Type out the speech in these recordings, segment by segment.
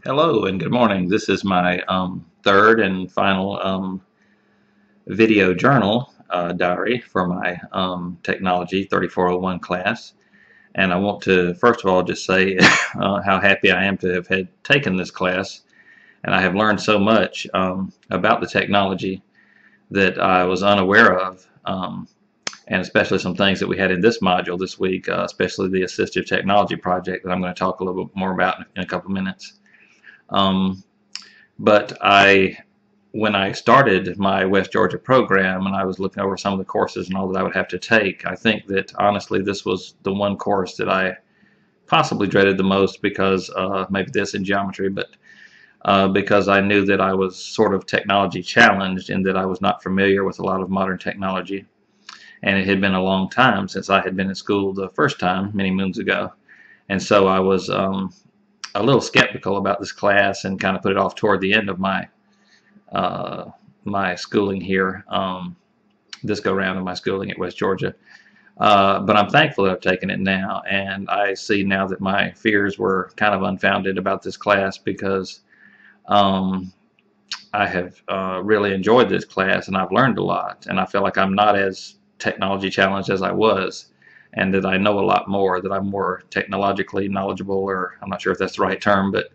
Hello and good morning. This is my third and final video journal diary for my Technology 3401 class. And I want to first of all just say how happy I am to have had taken this class. And I have learned so much about the technology that I was unaware of, and especially some things that we had in this module this week, especially the assistive technology project that I'm going to talk a little bit more about in a couple minutes. Um, but when I started my West Georgia program and I was looking over some of the courses and all that I would have to take, I think that honestly this was the one course that I possibly dreaded the most because maybe this in geometry, but because I knew that I was sort of technology challenged and that I was not familiar with a lot of modern technology. And it had been a long time since I had been in school the first time, many moons ago. And so I was a little skeptical about this class and kind of put it off toward the end of my schooling here, this go round of my schooling at West Georgia. But I'm thankful that I've taken it now, and I see now that my fears were kind of unfounded about this class because I have really enjoyed this class and I've learned a lot, and I feel like I'm not as technology challenged as I was, and that I know a lot more, that I'm more technologically knowledgeable, or I'm not sure if that's the right term, but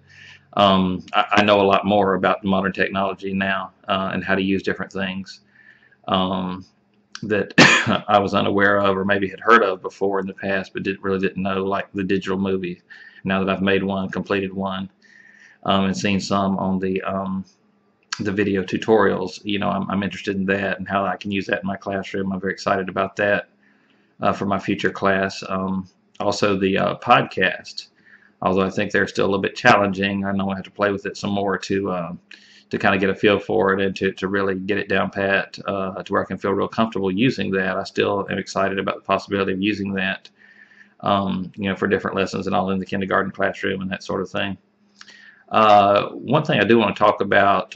I know a lot more about modern technology now and how to use different things that I was unaware of or maybe had heard of before in the past, but really didn't know, like the digital movie. Now that I've made one, completed one, and seen some on the video tutorials, I'm interested in that and how I can use that in my classroom. I'm very excited about that for my future class. Also, the podcast. Although I think they're still a little bit challenging, I know I have to play with it some more to kind of get a feel for it and to really get it down pat to where I can feel real comfortable using that. I still am excited about the possibility of using that, for different lessons and all in the kindergarten classroom and that sort of thing. One thing I do want to talk about,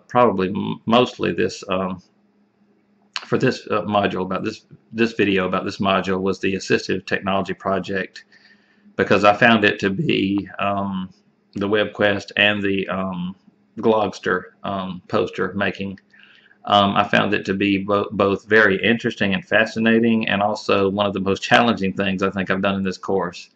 probably mostly this for this module about this video about this module, was the assistive technology project, because I found it to be the WebQuest and the Glogster poster making. I found it to be both very interesting and fascinating, and also one of the most challenging things I think I've done in this course,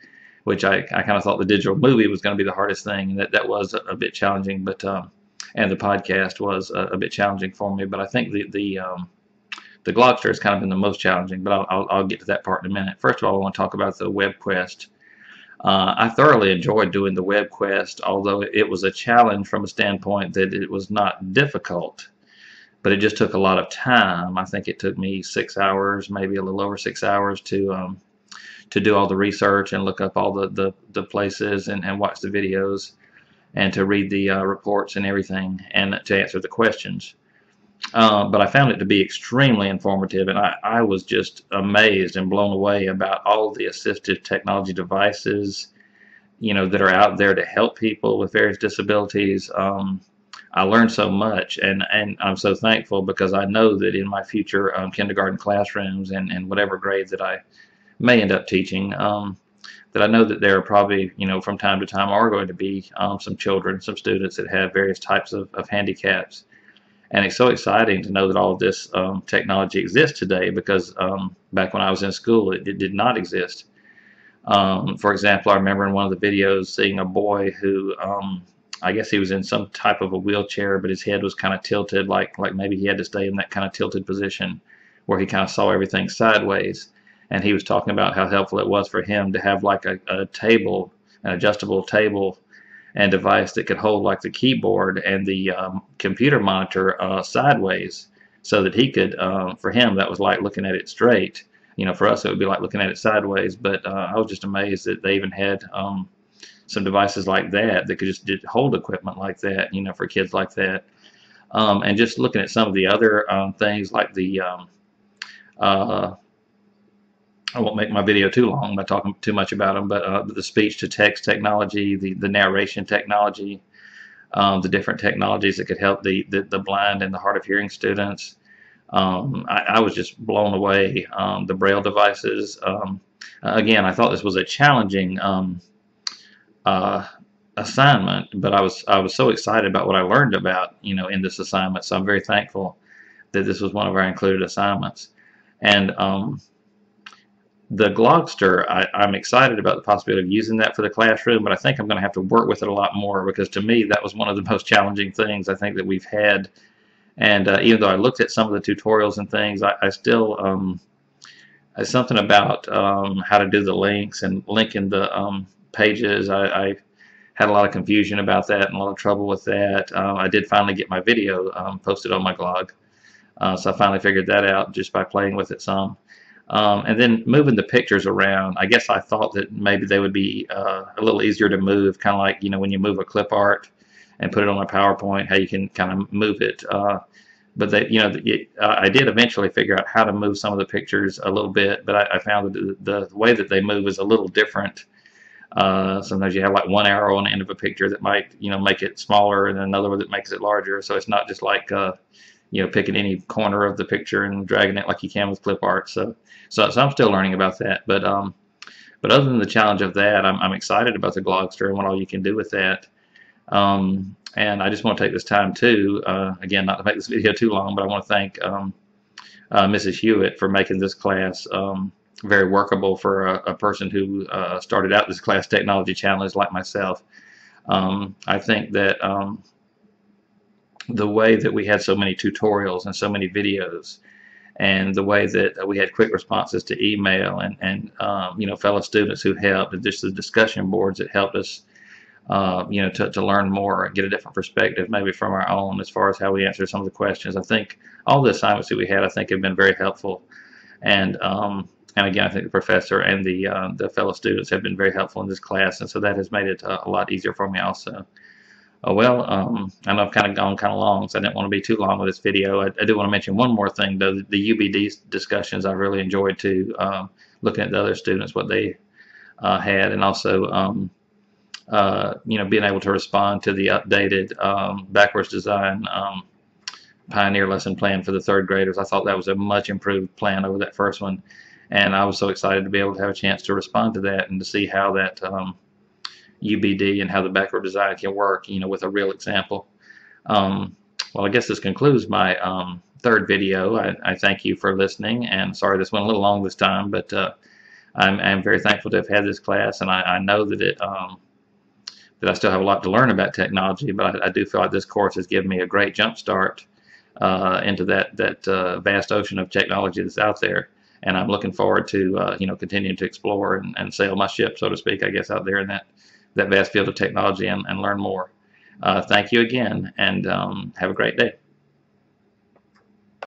which I kind of thought the digital movie was going to be the hardest thing, and that was a bit challenging, but and the podcast was a bit challenging for me, but I think the Glogster has kind of been the most challenging, but I'll get to that part in a minute. First of all, I want to talk about the WebQuest. I thoroughly enjoyed doing the WebQuest, although it was a challenge from a standpoint that it was not difficult, but it just took a lot of time. I think it took me 6 hours, maybe a little over 6 hours to do all the research and look up all the places and watch the videos and to read the reports and everything and to answer the questions. But I found it to be extremely informative, and I was just amazed and blown away about all the assistive technology devices, that are out there to help people with various disabilities. I learned so much, and I'm so thankful, because I know that in my future kindergarten classrooms and whatever grade that I may end up teaching, that I know that there are probably, from time to time are going to be some children, some students that have various types of handicaps. And it's so exciting to know that all of this technology exists today, because back when I was in school, it did not exist. For example, I remember in one of the videos seeing a boy who, I guess he was in some type of a wheelchair, but his head was kind of tilted, like maybe he had to stay in that kind of tilted position where he kind of saw everything sideways. And he was talking about how helpful it was for him to have like a table, an adjustable table and device that could hold like the keyboard and the computer monitor sideways, so that he could, for him, that was like looking at it straight. For us, it would be like looking at it sideways. But I was just amazed that they even had some devices like that that could just hold equipment like that, for kids like that. And just looking at some of the other things like the I won't make my video too long by talking too much about them, but the speech-to-text technology, the narration technology, the different technologies that could help the blind and the hard of hearing students. I was just blown away. The Braille devices. Again, I thought this was a challenging assignment, but I was so excited about what I learned about, in this assignment. So I'm very thankful that this was one of our included assignments. And the Glogster, I'm excited about the possibility of using that for the classroom, but I think I'm going to have to work with it a lot more, because to me that was one of the most challenging things I think that we've had. And even though I looked at some of the tutorials and things, I still something about how to do the links and linking the pages. I had a lot of confusion about that and a lot of trouble with that. I did finally get my video posted on my blog, so I finally figured that out just by playing with it some. And then moving the pictures around, I guess I thought that maybe they would be a little easier to move, kind of like, when you move a clip art and put it on a PowerPoint, how you can kind of move it. But I did eventually figure out how to move some of the pictures a little bit, but I found that the way that they move is a little different. Sometimes you have like one arrow on the end of a picture that might, make it smaller, and another one that makes it larger. So it's not just like, picking any corner of the picture and dragging it like you can with clip art. So I'm still learning about that. But other than the challenge of that, I'm excited about the Glogster and what all you can do with that. And I just want to take this time too, again, not to make this video too long, but I want to thank Mrs. Hewitt for making this class very workable for a person who started out this class technology challenge like myself. I think that the way that we had so many tutorials and so many videos, and the way that we had quick responses to email, and fellow students who helped, and just the discussion boards that helped us to learn more and get a different perspective maybe from our own as far as how we answer some of the questions. I think all the assignments that we had, I think, have been very helpful. And again, I think the professor and the fellow students have been very helpful in this class, and so that has made it a lot easier for me also. Well, I know I've kind of gone kind of long, so I didn't want to be too long with this video. I do want to mention one more thing, though. The UBD discussions I really enjoyed too, looking at the other students, what they had, and also being able to respond to the updated backwards design Pioneer lesson plan for the third graders. I thought that was a much improved plan over that first one, and I was so excited to be able to have a chance to respond to that and to see how that UBD and how the backward design can work, with a real example. Well, I guess this concludes my third video. I thank you for listening, and sorry this went a little long this time, but I'm very thankful to have had this class, and I know that that I still have a lot to learn about technology, but I do feel like this course has given me a great jump start into that vast ocean of technology that's out there. And I'm looking forward to continuing to explore and sail my ship, so to speak, I guess, out there in that vast field of technology, and learn more. Thank you again, and have a great day.